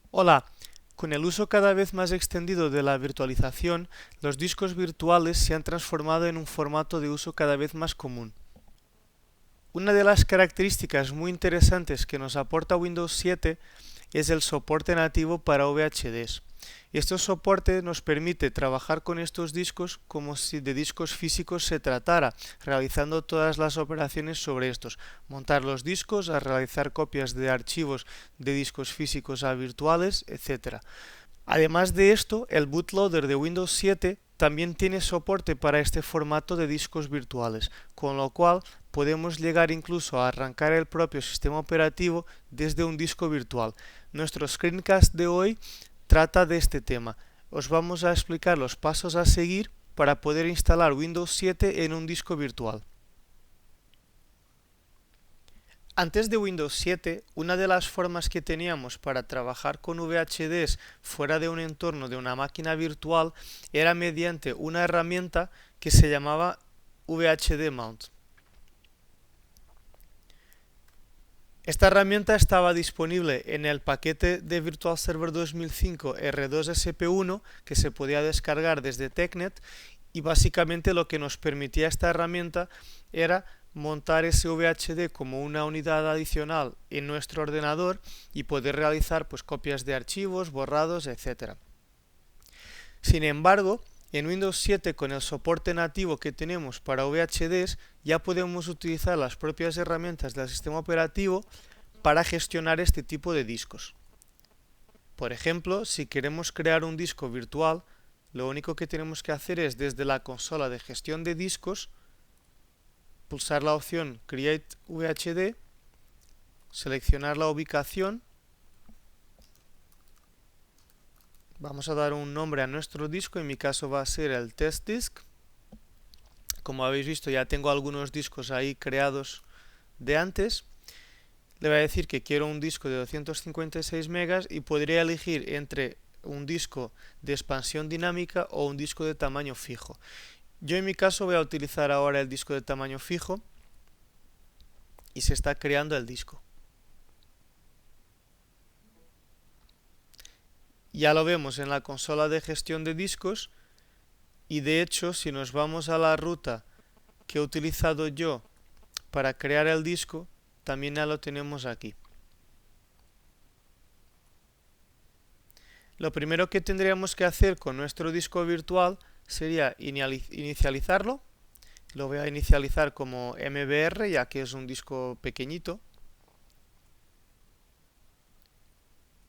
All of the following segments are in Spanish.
Hola, con el uso cada vez más extendido de la virtualización, los discos virtuales se han transformado en un formato de uso cada vez más común. Una de las características muy interesantes que nos aporta Windows 7 es el soporte nativo para VHDs. Este soporte nos permite trabajar con estos discos como si de discos físicos se tratara, realizando todas las operaciones sobre estos, montar los discos, a realizar copias de archivos de discos físicos a virtuales, etc. Además de esto, el bootloader de Windows 7 también tiene soporte para este formato de discos virtuales, con lo cual podemos llegar incluso a arrancar el propio sistema operativo desde un disco virtual. Nuestro screencast de hoy trata de este tema. Os vamos a explicar los pasos a seguir para poder instalar Windows 7 en un disco virtual. Antes de Windows 7, una de las formas que teníamos para trabajar con VHDs fuera de un entorno de una máquina virtual era mediante una herramienta que se llamaba VHD Mount. Esta herramienta estaba disponible en el paquete de Virtual Server 2005 R2SP1 que se podía descargar desde TechNet, y básicamente lo que nos permitía esta herramienta era montar ese VHD como una unidad adicional en nuestro ordenador y poder realizar pues copias de archivos, borrados, etcétera. Sin embargo, en Windows 7, con el soporte nativo que tenemos para VHDs, ya podemos utilizar las propias herramientas del sistema operativo para gestionar este tipo de discos. Por ejemplo, si queremos crear un disco virtual, lo único que tenemos que hacer es, desde la consola de gestión de discos, pulsar la opción Create VHD, seleccionar la ubicación, vamos a dar un nombre a nuestro disco, en mi caso va a ser el test disk. Como habéis visto, ya tengo algunos discos ahí creados de antes. Le voy a decir que quiero un disco de 256 megas y podría elegir entre un disco de expansión dinámica o un disco de tamaño fijo. Yo en mi caso voy a utilizar ahora el disco de tamaño fijo y se está creando el disco. Ya lo vemos en la consola de gestión de discos, y de hecho, si nos vamos a la ruta que he utilizado yo para crear el disco, también ya lo tenemos aquí. Lo primero que tendríamos que hacer con nuestro disco virtual sería inicializarlo. Lo voy a inicializar como MBR, ya que es un disco pequeñito.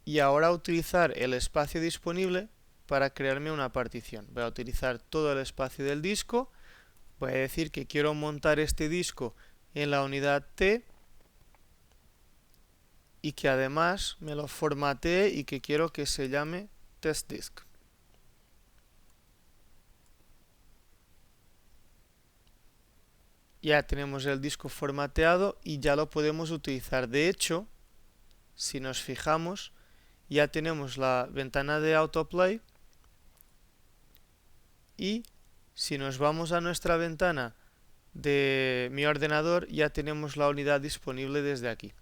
Y ahora utilizar el espacio disponible para crearme una partición. Voy a utilizar todo el espacio del disco. Voy a decir que quiero montar este disco en la unidad T y que además me lo formatee y que quiero que se llame test disk. Ya tenemos el disco formateado y ya lo podemos utilizar. De hecho, si nos fijamos, ya tenemos la ventana de autoplay, y si nos vamos a nuestra ventana de mi ordenador, ya tenemos la unidad disponible desde aquí.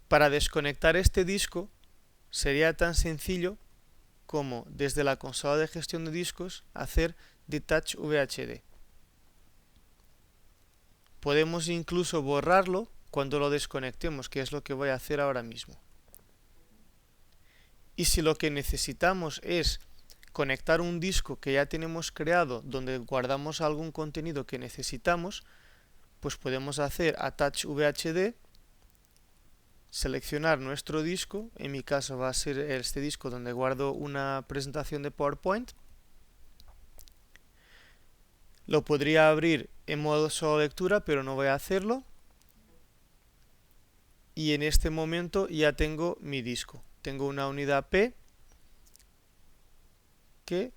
Para desconectar este disco sería tan sencillo como, desde la consola de gestión de discos, hacer detach VHD. Podemos incluso borrarlo cuando lo desconectemos, que es lo que voy a hacer ahora mismo. Y si lo que necesitamos es conectar un disco que ya tenemos creado donde guardamos algún contenido que necesitamos, pues podemos hacer Attach VHD, seleccionar nuestro disco, en mi caso va a ser este disco donde guardo una presentación de PowerPoint. Lo podría abrir en modo solo lectura, pero no voy a hacerlo. Y en este momento ya tengo mi disco. Tengo una unidad P que,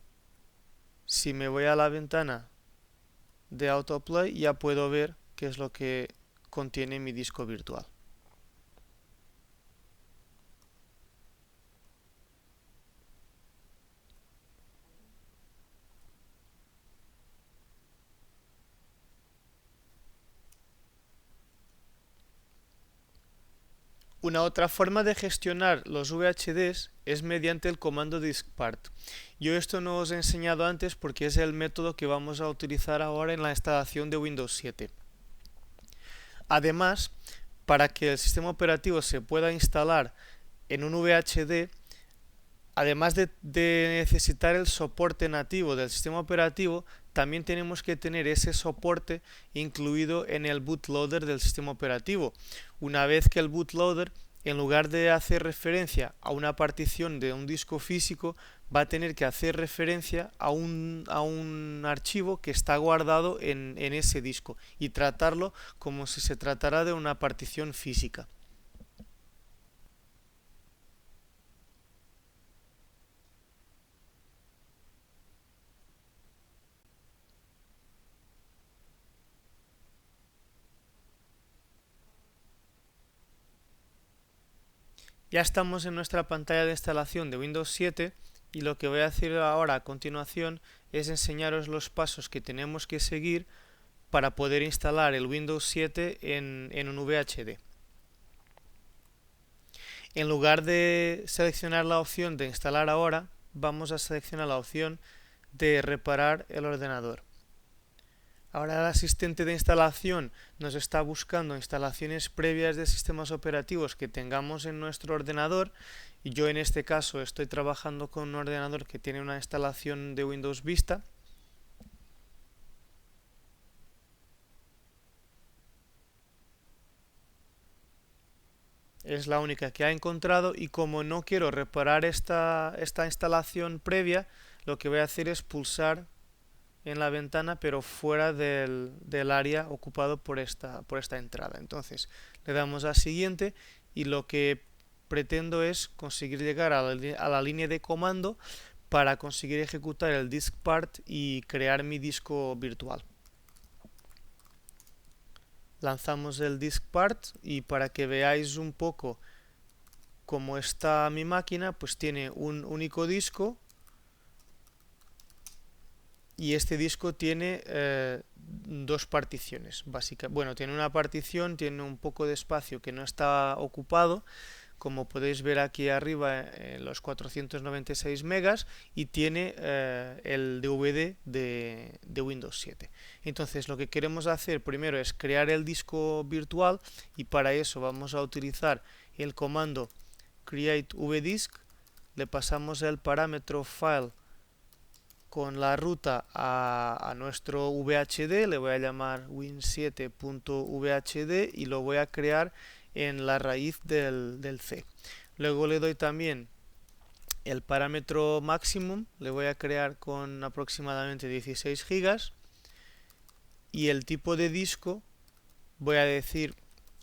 si me voy a la ventana de autoplay, ya puedo ver qué es lo que contiene mi disco virtual. Una otra forma de gestionar los VHDs es mediante el comando diskpart. Yo esto no os he enseñado antes porque es el método que vamos a utilizar ahora en la instalación de Windows 7. Además, para que el sistema operativo se pueda instalar en un VHD, además de necesitar el soporte nativo del sistema operativo, también tenemos que tener ese soporte incluido en el bootloader del sistema operativo. Una vez que el bootloader, en lugar de hacer referencia a una partición de un disco físico, va a tener que hacer referencia a un archivo que está guardado en ese disco y tratarlo como si se tratara de una partición física. Ya estamos en nuestra pantalla de instalación de Windows 7 y lo que voy a hacer ahora a continuación es enseñaros los pasos que tenemos que seguir para poder instalar el Windows 7 en un VHD. En lugar de seleccionar la opción de instalar ahora, vamos a seleccionar la opción de reparar el ordenador. Ahora el asistente de instalación nos está buscando instalaciones previas de sistemas operativos que tengamos en nuestro ordenador y yo en este caso estoy trabajando con un ordenador que tiene una instalación de Windows Vista. Es la única que ha encontrado y como no quiero reparar esta instalación previa, lo que voy a hacer es pulsar en la ventana pero fuera del área ocupado por esta entrada. Entonces le damos a siguiente y lo que pretendo es conseguir llegar a la línea de comando para conseguir ejecutar el diskpart y crear mi disco virtual. Lanzamos el diskpart y para que veáis un poco cómo está mi máquina, pues tiene un único disco y este disco tiene dos particiones básicas. Bueno, tiene una partición, tiene un poco de espacio que no está ocupado, como podéis ver aquí arriba en los 496 megas y tiene el DVD de Windows 7. Entonces lo que queremos hacer primero es crear el disco virtual y para eso vamos a utilizar el comando create vdisk, le pasamos el parámetro file con la ruta a nuestro VHD, le voy a llamar win7.vhd y lo voy a crear en la raíz del C. Luego le doy también el parámetro maximum, le voy a crear con aproximadamente 16 gigas y el tipo de disco voy a decir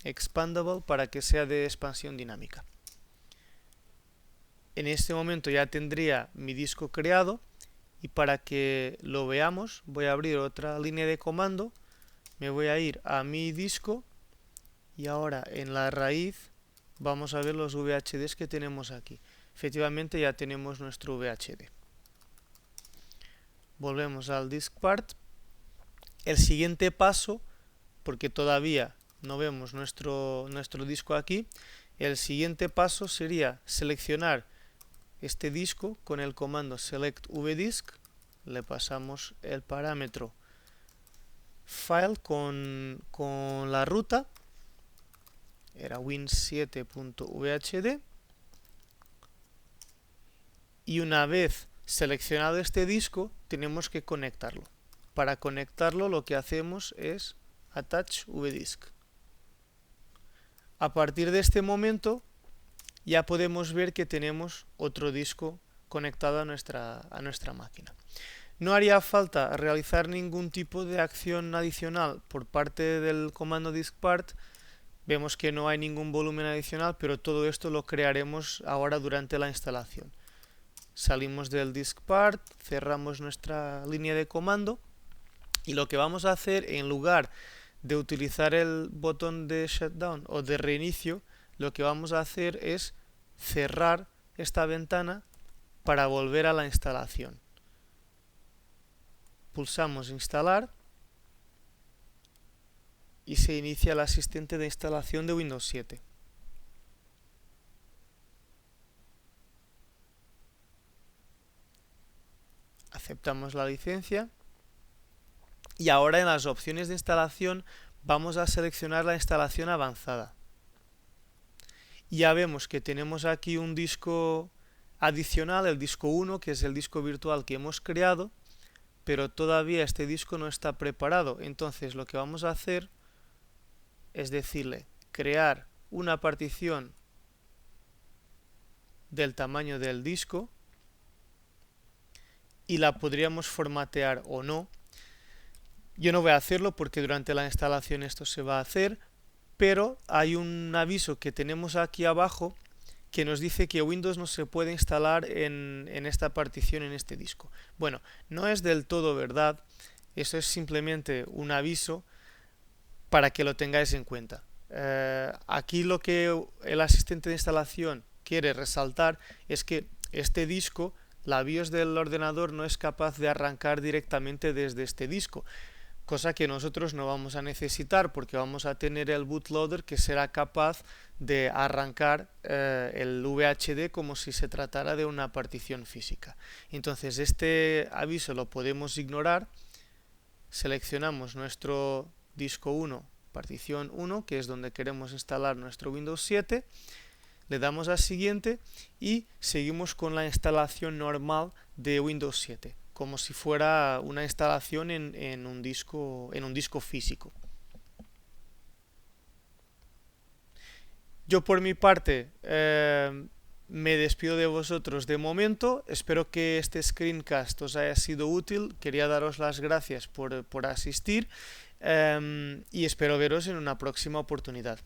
expandable para que sea de expansión dinámica. En este momento ya tendría mi disco creado. Y para que lo veamos voy a abrir otra línea de comando, me voy a ir a mi disco y ahora en la raíz vamos a ver los VHDs que tenemos aquí. Efectivamente ya tenemos nuestro VHD. Volvemos al diskpart. El siguiente paso, porque todavía no vemos nuestro disco aquí, el siguiente paso sería seleccionar este disco con el comando select vdisk, le pasamos el parámetro file con la ruta, era win7.vhd, y una vez seleccionado este disco tenemos que conectarlo. Para conectarlo lo que hacemos es attach vdisk. A partir de este momento ya podemos ver que tenemos otro disco conectado a nuestra máquina. No haría falta realizar ningún tipo de acción adicional por parte del comando diskpart. Vemos que no hay ningún volumen adicional, pero todo esto lo crearemos ahora durante la instalación. Salimos del diskpart, cerramos nuestra línea de comando y lo que vamos a hacer, en lugar de utilizar el botón de shutdown o de reinicio, lo que vamos a hacer es cerrar esta ventana para volver a la instalación. Pulsamos instalar y se inicia el asistente de instalación de Windows 7. Aceptamos la licencia. Y ahora en las opciones de instalación vamos a seleccionar la instalación avanzada. Ya vemos que tenemos aquí un disco adicional, el disco 1, que es el disco virtual que hemos creado, pero todavía este disco no está preparado. Entonces lo que vamos a hacer es decirle crear una partición del tamaño del disco y la podríamos formatear o no. Yo no voy a hacerlo porque durante la instalación esto se va a hacer, pero hay un aviso que tenemos aquí abajo que nos dice que Windows no se puede instalar en esta partición, en este disco. Bueno, no es del todo verdad, eso es simplemente un aviso para que lo tengáis en cuenta. Aquí lo que el asistente de instalación quiere resaltar es que este disco, la BIOS del ordenador no es capaz de arrancar directamente desde este disco, cosa que nosotros no vamos a necesitar porque vamos a tener el bootloader que será capaz de arrancar el VHD como si se tratara de una partición física. Entonces este aviso lo podemos ignorar, seleccionamos nuestro disco 1, partición 1, que es donde queremos instalar nuestro Windows 7, le damos a siguiente y seguimos con la instalación normal de Windows 7, como si fuera una instalación en un disco físico. Yo por mi parte me despido de vosotros de momento. Espero que este screencast os haya sido útil. Quería daros las gracias por asistir y espero veros en una próxima oportunidad.